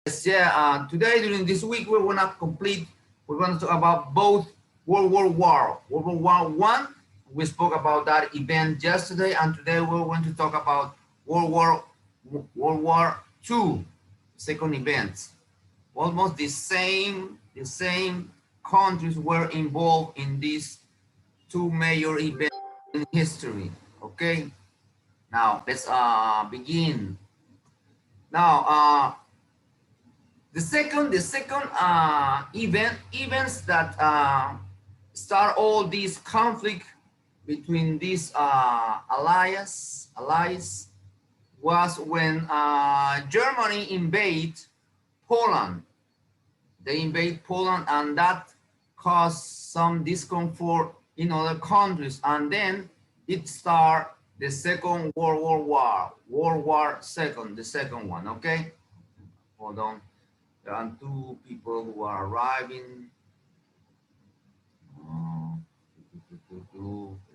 Yes, yeah. Today during this week we will not complete. We're going to talk about both World War One. We spoke about that event yesterday, and today we're going to talk about World War World War Two, second event. Almost the same countries were involved in these two major events in history. Okay, now let's begin. Now, the second events that start all these conflict between these allies was when Germany invade Poland. They invade Poland, and that caused some discomfort in other countries. And then it start the Second World War Second, the second one. Okay, hold on. There are two people who are arriving. Uh,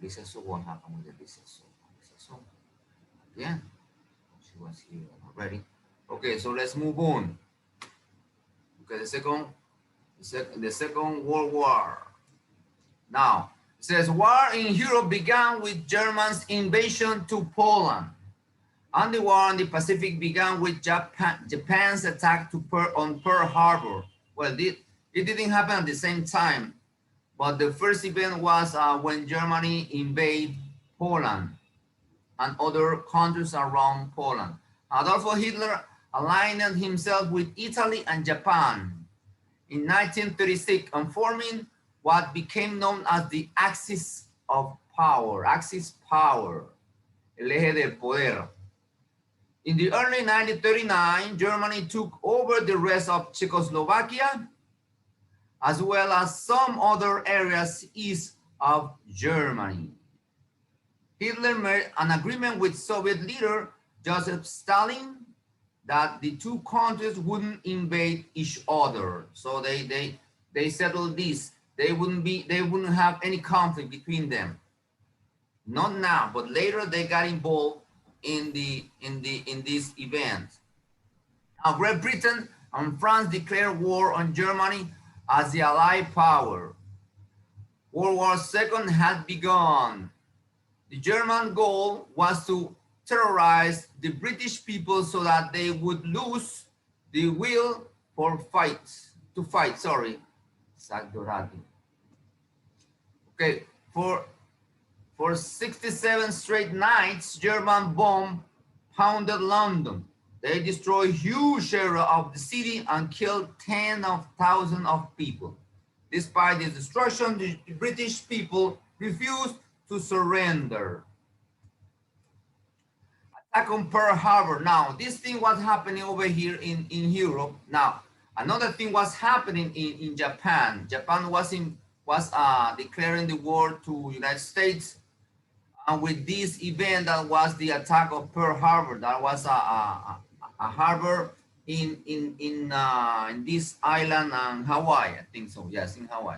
Lisa Su, what happened with the Lisa Su? Lisa Su, yeah, she was here already. Okay, so let's move on. Okay, the second World War. Now it says war in Europe began with Germany's invasion to Poland, and the war in the Pacific began with Japan's attack on Pearl Harbor. Well, it didn't happen at the same time. But the first event was when Germany invaded Poland and other countries around Poland. Adolf Hitler aligned himself with Italy and Japan in 1936 and forming what became known as the Axis of Power, el eje del poder. In the early 1939, Germany took over the rest of Czechoslovakia as well as some other areas east of Germany. Hitler made an agreement with Soviet leader Joseph Stalin that the two countries wouldn't invade each other. So they settled this. They wouldn't have any conflict between them. Not now, but later they got involved in this event. Now Great Britain and France declared war on Germany as the Allied power. World War II had begun. The German goal was to terrorize the British people so that they would lose the will to fight, sorry. Okay, for 67 straight nights, German bomb pounded London. They destroyed huge area of the city and killed tens of thousands of people. Despite the destruction, the British people refused to surrender. Attack on Pearl Harbor. Now, this thing was happening over here in Europe. Now, another thing was happening in Japan. Japan was declaring the war to United States. And with this event, that was the attack of Pearl Harbor. That was a harbor in this island on Hawaii, I think so. Yes, in Hawaii.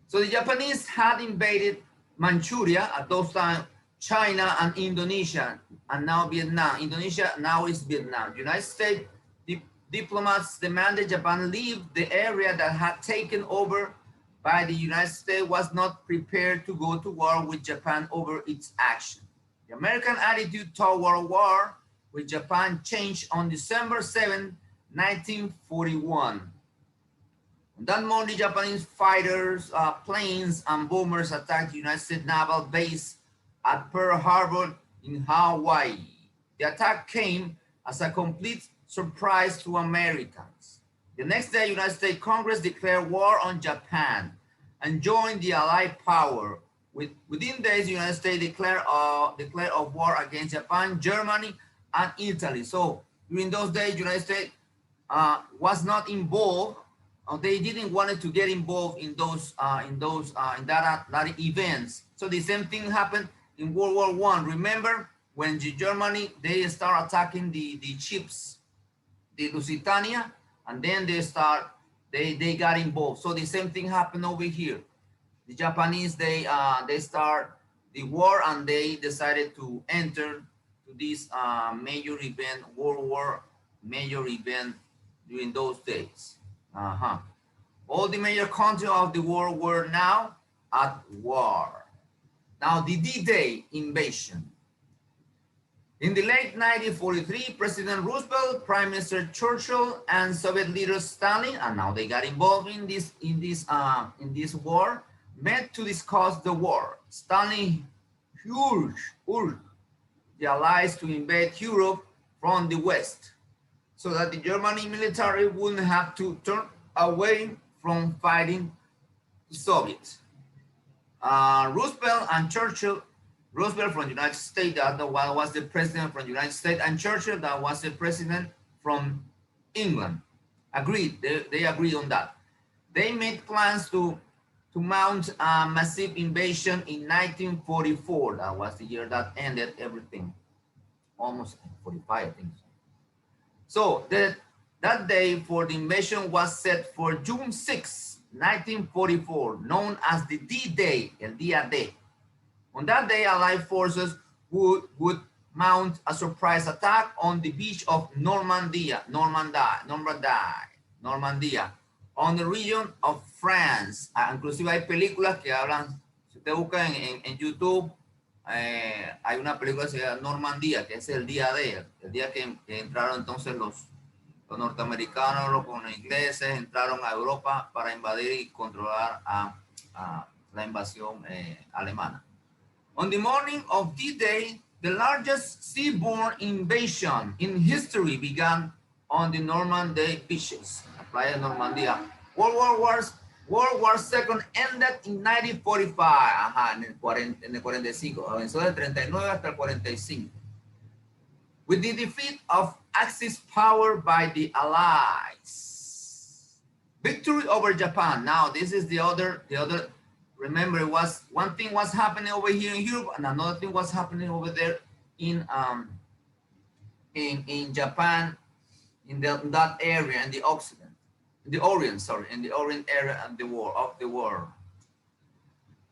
So the Japanese had invaded Manchuria at those times, China and Indonesia, and now Vietnam. Indonesia now is Vietnam. United States diplomats demanded Japan leave the area that had taken over by the United States was not prepared to go to war with Japan over its action. The American attitude toward war with Japan changed on December 7, 1941. On that morning, Japanese fighters, planes, and bombers attacked the United States naval base at Pearl Harbor in Hawaii. The attack came as a complete surprise to Americans. The next day, United States Congress declared war on Japan and joined the Allied power. Within days, the United States declared a war against Japan, Germany, and Italy. So during those days, United States was not involved. They didn't want to get involved in that events. So the same thing happened in World War One. Remember when Germany they start attacking the ships, the Lusitania, and then they got involved. So the same thing happened over here. The Japanese they start the war and they decided to enter to this major event, World War major event, during those days. All the major countries of the world were now at war. Now the D-Day invasion. In the late 1943, President Roosevelt, Prime Minister Churchill, and Soviet leader Stalin, and now they got involved in this war, met to discuss the war. Stalin urged the Allies to invade Europe from the West, so that the German military wouldn't have to turn away from fighting the Soviets. Roosevelt and Churchill, Roosevelt from the United States, that was the president from the United States, and Churchill, that was the president from England, agreed. They agreed on that. They made plans to mount a massive invasion in 1944. That was the year that ended everything. Almost 45, I think. So that day for the invasion was set for June 6, 1944, known as the D-Day, el Día D. On that day, Allied forces would mount a surprise attack on the beach of Normandia, on the region of France. Inclusive hay películas que hablan, si usted busca en YouTube, hay una película que se llama Normandía, que es el día D, el día que entraron entonces los norteamericanos, los ingleses, entraron a Europa para invadir y controlar a la invasión alemana. On the morning of D-Day, the largest seaborne invasion in history began on the Normandy beaches, la playa de Normandía. World War II ended in 1945, en el 45, avanzó del 39 hasta el 45. With the defeat of Axis power by the Allies. Victory over Japan. Now this is the other. Remember, it was one thing was happening over here in Europe, and another thing was happening over there in Japan, in that area, in the Occident, in the Orient area of the world.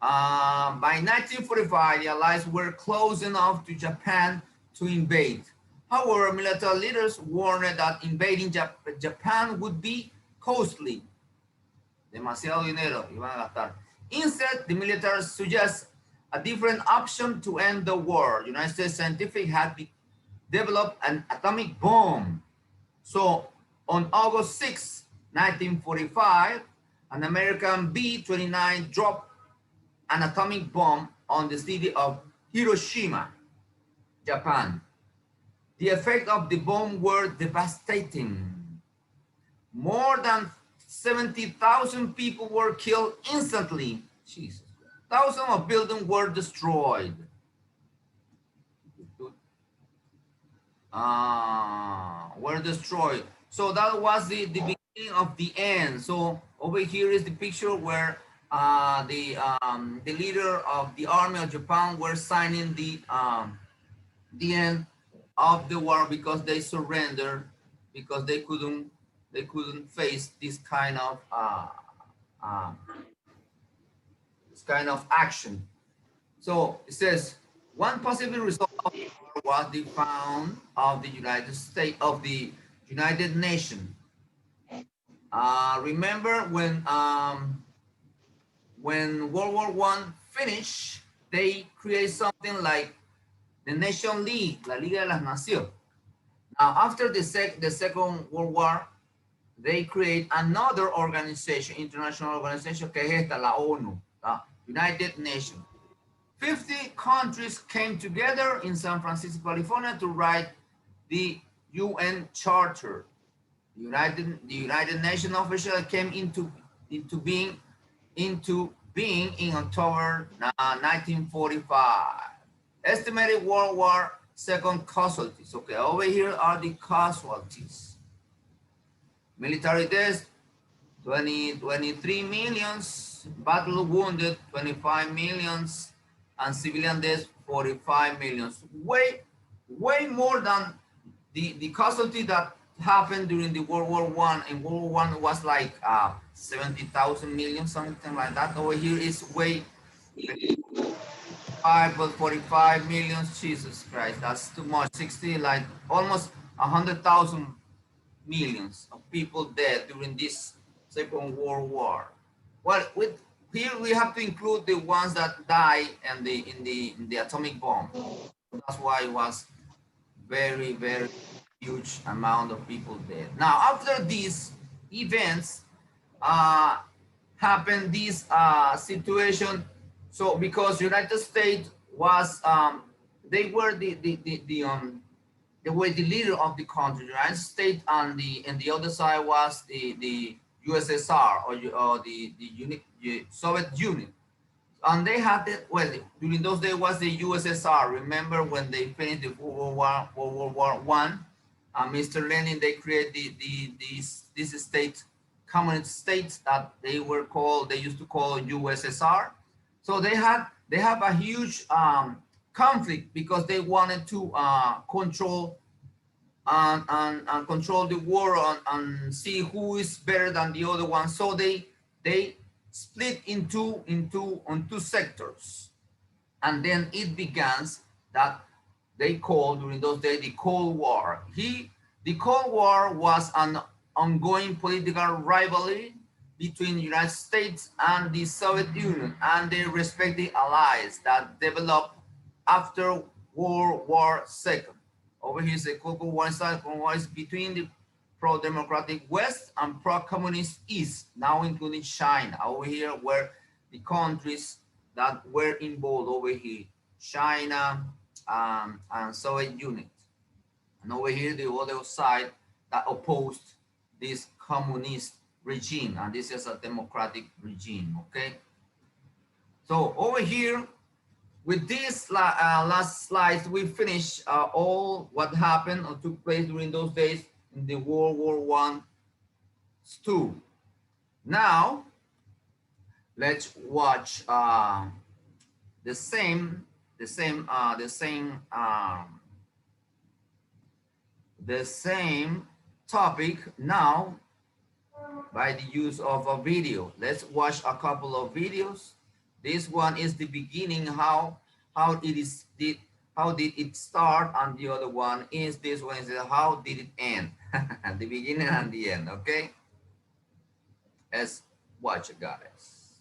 By 1945, the Allies were close enough to Japan to invade. However, military leaders warned that invading Japan would be costly. Demasiado dinero iban a gastar. Instead, the military suggests a different option to end the war. United States scientific had developed an atomic bomb. So on August 6, 1945, an American B-29 dropped an atomic bomb on the city of Hiroshima, Japan. The effects of the bomb were devastating. More than 70,000 people were killed instantly. Jesus. Thousands of buildings were destroyed. So that was the beginning of the end. So over here is the picture where the leader of the army of Japan were signing the end of the war because they surrendered, because they couldn't face this kind of action. So it says one possible result of the war was the found of the United Nations. Remember when World War I finished, they created something like the Nation League, la Liga de las Naciones. Now, after the Second World War, they create another organization, international organization, que es esta, la ONU, la United Nations. 50 countries came together in San Francisco, California to write the UN Charter. The United Nations officially came into being in October 1945. Estimated World War II casualties. Okay, over here are the casualties. Military deaths, 23 millions, battle wounded, 25 millions, and civilian deaths, 45 millions. Way more than the casualty that happened during the World War I. In World War I was like 70,000 million, something like that. Over here is way 45 million. Jesus Christ, that's too much. 60, like almost 100,000 millions of people dead during this Second World War. Well, here we have to include the ones that died in the atomic bomb. That's why it was very, very huge amount of people dead. Now, after these events, happened this situation. So because United States was, they were the leader of the country, the United States, and the other side was the USSR or the Soviet Union. And they had it, well, during those days was the USSR. Remember when they finished the World War I, Mr. Lenin, they created these states, communist states that they used to call USSR. So they have a huge conflict because they wanted to control and control the war and see who is better than the other one. So they split on two sectors, and then it begins that they called during those days the Cold War. The Cold War was an ongoing political rivalry between the United States and the Soviet Union and their respective allies that developed after World War II. Over here is the Cold War. Cold War is between the pro-democratic West and pro-communist East, now including China. Over here were the countries that were involved over here, China and Soviet Union. And over here, the other side that opposed this communist regime, and this is a democratic regime, okay? So over here, with this last slides, we finish all what happened or took place during those days in the World War I, II. Now, let's watch the same topic now by the use of a video. Let's watch a couple of videos. This one is the beginning, how did it start, and the other one is this one is how did it end. The beginning and the end. Okay, let's watch it, guys.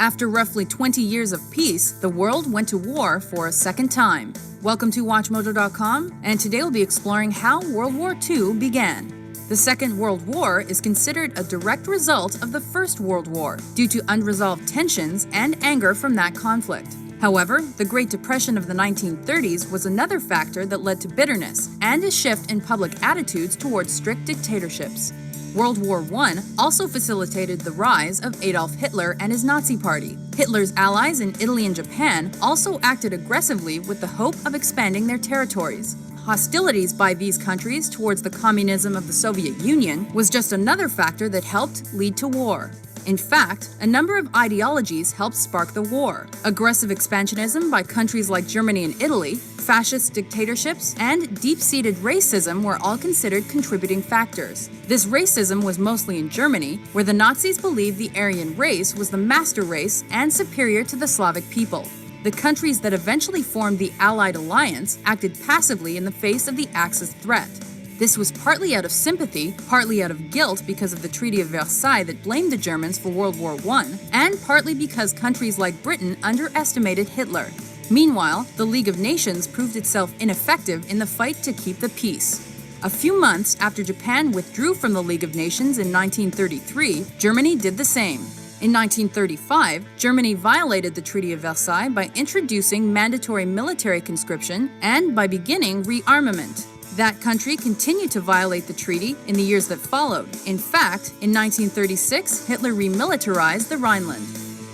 After roughly 20 years of peace, the world went to war for a second time. Welcome to WatchMojo.com, and today we'll be exploring how World War II began. The Second World War is considered a direct result of the First World War due to unresolved tensions and anger from that conflict. However, the Great Depression of the 1930s was another factor that led to bitterness and a shift in public attitudes towards strict dictatorships. World War I also facilitated the rise of Adolf Hitler and his Nazi Party. Hitler's allies in Italy and Japan also acted aggressively with the hope of expanding their territories. Hostilities by these countries towards the communism of the Soviet Union was just another factor that helped lead to war. In fact, a number of ideologies helped spark the war. Aggressive expansionism by countries like Germany and Italy, fascist dictatorships, and deep-seated racism were all considered contributing factors. This racism was mostly in Germany, where the Nazis believed the Aryan race was the master race and superior to the Slavic people. The countries that eventually formed the Allied Alliance acted passively in the face of the Axis threat. This was partly out of sympathy, partly out of guilt because of the Treaty of Versailles that blamed the Germans for World War I, and partly because countries like Britain underestimated Hitler. Meanwhile, the League of Nations proved itself ineffective in the fight to keep the peace. A few months after Japan withdrew from the League of Nations in 1933, Germany did the same. In 1935, Germany violated the Treaty of Versailles by introducing mandatory military conscription and by beginning rearmament. That country continued to violate the treaty in the years that followed. In fact, in 1936, Hitler remilitarized the Rhineland.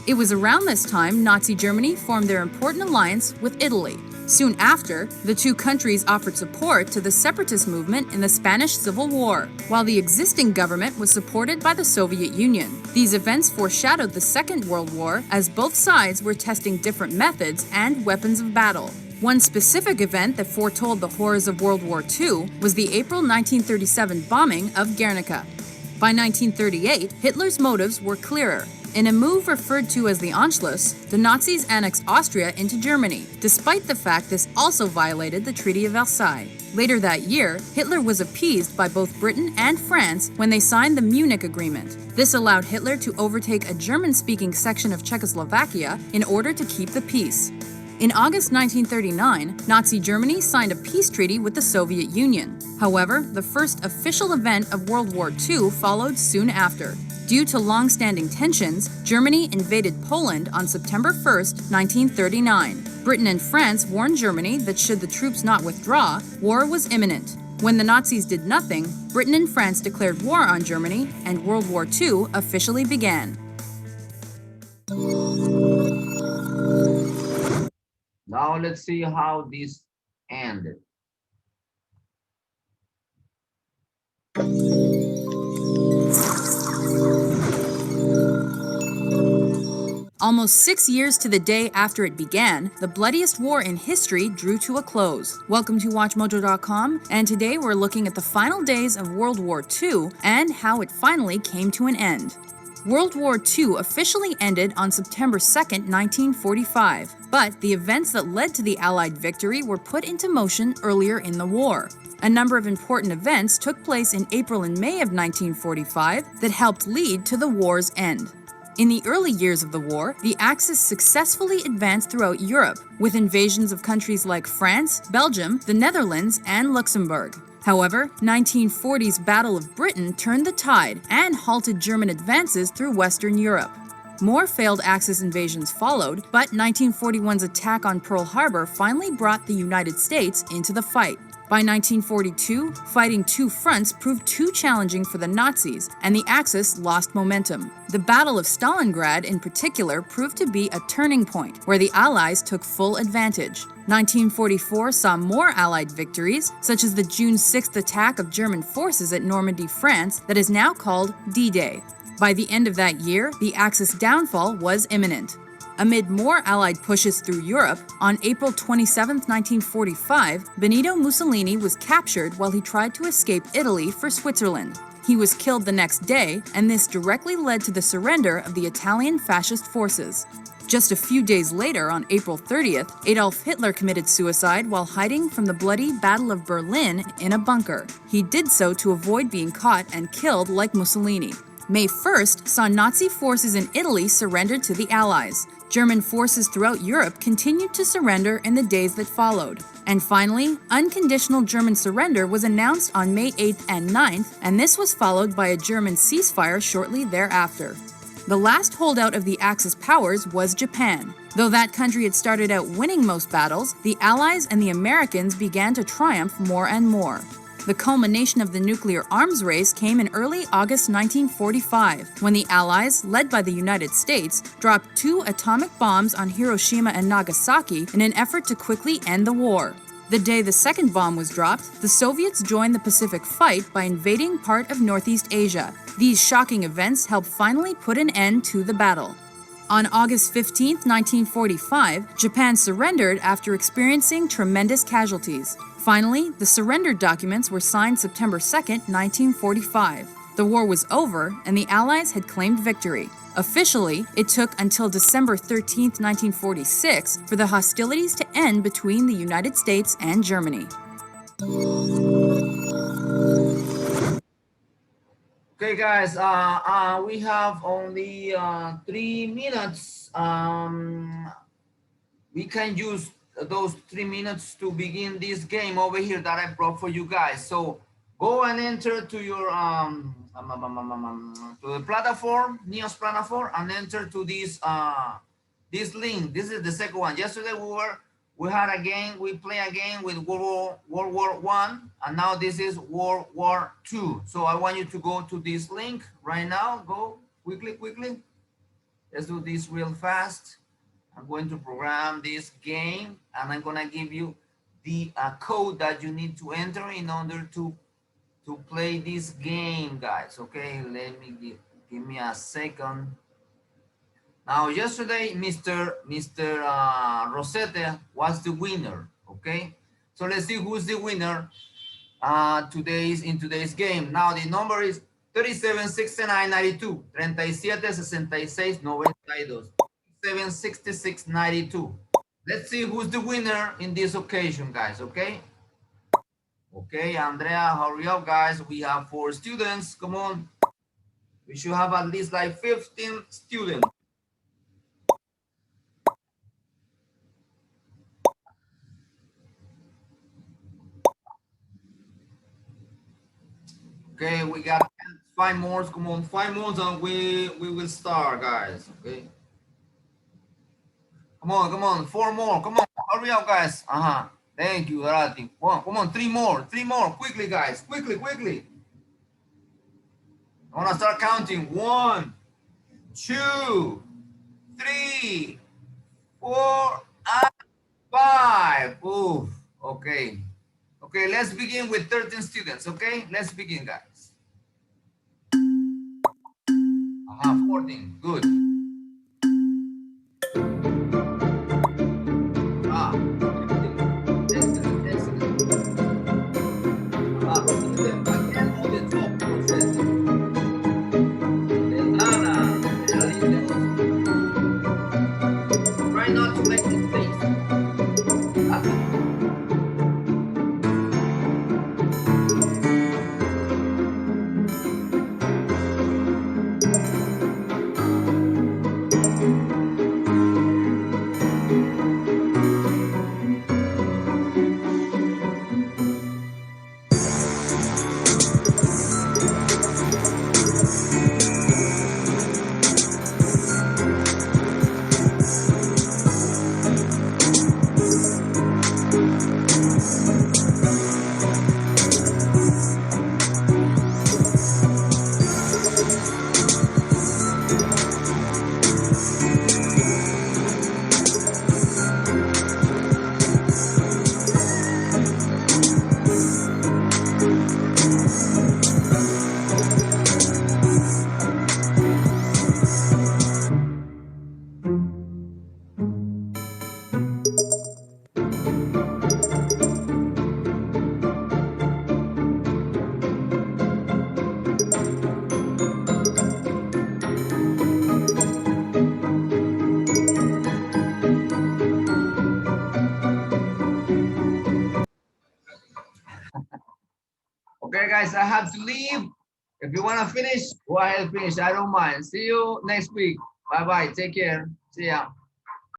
It was around this time Nazi Germany formed their important alliance with Italy. Soon after, the two countries offered support to the separatist movement in the Spanish Civil War, while the existing government was supported by the Soviet Union. These events foreshadowed the Second World War as both sides were testing different methods and weapons of battle. One specific event that foretold the horrors of World War II was the April 1937 bombing of Guernica. By 1938, Hitler's motives were clearer. In a move referred to as the Anschluss, the Nazis annexed Austria into Germany, despite the fact this also violated the Treaty of Versailles. Later that year, Hitler was appeased by both Britain and France when they signed the Munich Agreement. This allowed Hitler to overtake a German-speaking section of Czechoslovakia in order to keep the peace. In August 1939, Nazi Germany signed a peace treaty with the Soviet Union. However, the first official event of World War II followed soon after. Due to long-standing tensions, Germany invaded Poland on September 1, 1939. Britain and France warned Germany that should the troops not withdraw, war was imminent. When the Nazis did nothing, Britain and France declared war on Germany, and World War II officially began. Now let's see how this ended. Almost 6 years to the day after it began, the bloodiest war in history drew to a close. Welcome to WatchMojo.com, and today we're looking at the final days of World War II and how it finally came to an end. World War II officially ended on September 2, 1945, but the events that led to the Allied victory were put into motion earlier in the war. A number of important events took place in April and May of 1945 that helped lead to the war's end. In the early years of the war, the Axis successfully advanced throughout Europe, with invasions of countries like France, Belgium, the Netherlands, and Luxembourg. However, 1940's Battle of Britain turned the tide and halted German advances through Western Europe. More failed Axis invasions followed, but 1941's attack on Pearl Harbor finally brought the United States into the fight. By 1942, fighting two fronts proved too challenging for the Nazis, and the Axis lost momentum. The Battle of Stalingrad, in particular, proved to be a turning point, where the Allies took full advantage. 1944 saw more Allied victories, such as the June 6th attack of German forces at Normandy, France, that is now called D-Day. By the end of that year, the Axis downfall was imminent. Amid more Allied pushes through Europe, on April 27, 1945, Benito Mussolini was captured while he tried to escape Italy for Switzerland. He was killed the next day, and this directly led to the surrender of the Italian fascist forces. Just a few days later, on April 30th, Adolf Hitler committed suicide while hiding from the bloody Battle of Berlin in a bunker. He did so to avoid being caught and killed like Mussolini. May 1st saw Nazi forces in Italy surrender to the Allies. German forces throughout Europe continued to surrender in the days that followed. And finally, unconditional German surrender was announced on May 8th and 9th, and this was followed by a German ceasefire shortly thereafter. The last holdout of the Axis powers was Japan. Though that country had started out winning most battles, the Allies and the Americans began to triumph more and more. The culmination of the nuclear arms race came in early August 1945, when the Allies, led by the United States, dropped 2 atomic bombs on Hiroshima and Nagasaki in an effort to quickly end the war. The day the second bomb was dropped, the Soviets joined the Pacific fight by invading part of Northeast Asia. These shocking events helped finally put an end to the battle. On August 15, 1945, Japan surrendered after experiencing tremendous casualties. Finally, the surrender documents were signed September 2, 1945. The war was over, and the Allies had claimed victory. Officially, it took until December 13, 1946, for the hostilities to end between the United States and Germany. Okay, guys, we have only 3 minutes. We can use those 3 minutes to begin this game over here that I brought for you guys. So go and enter to your to the platform, Neos platform, and enter to this this link. This is the second one. Yesterday we had a game, we play a game with World War I, and now this is World War II. So I want you to go to this link right now. Go quickly. Let's do this real fast. I'm going to program this game, and I'm gonna give you the code that you need to enter in order to play this game, guys. Okay, let me give me a second. Now, yesterday, Mr. Rosette was the winner. Okay, so let's see who's the winner in today's game. Now the number is 37, 69, 92. 37, 66, 92. 37, 66, 92. Let's see who's the winner in this occasion, guys, okay? Okay, Andrea, hurry up, guys. We have 4 students. Come on. We should have at least like 15 students. Okay, we got 5 more. Come on, 5 more and we will start, guys. Okay. Come on, 4 more. Come on, hurry up, guys. Thank you, Arati. Come on, 3 more, quickly, guys. Quickly. I want to start counting. 1, 2, 3, 4, and 5. Ooh, okay. Okay, let's begin with 13 students, okay? Let's begin, guys. 14, good. Try not to make mistakes. Okay, guys, I have to leave. If you want to finish, go ahead and finish. I don't mind. See you next week. Bye-bye. Take care. See ya.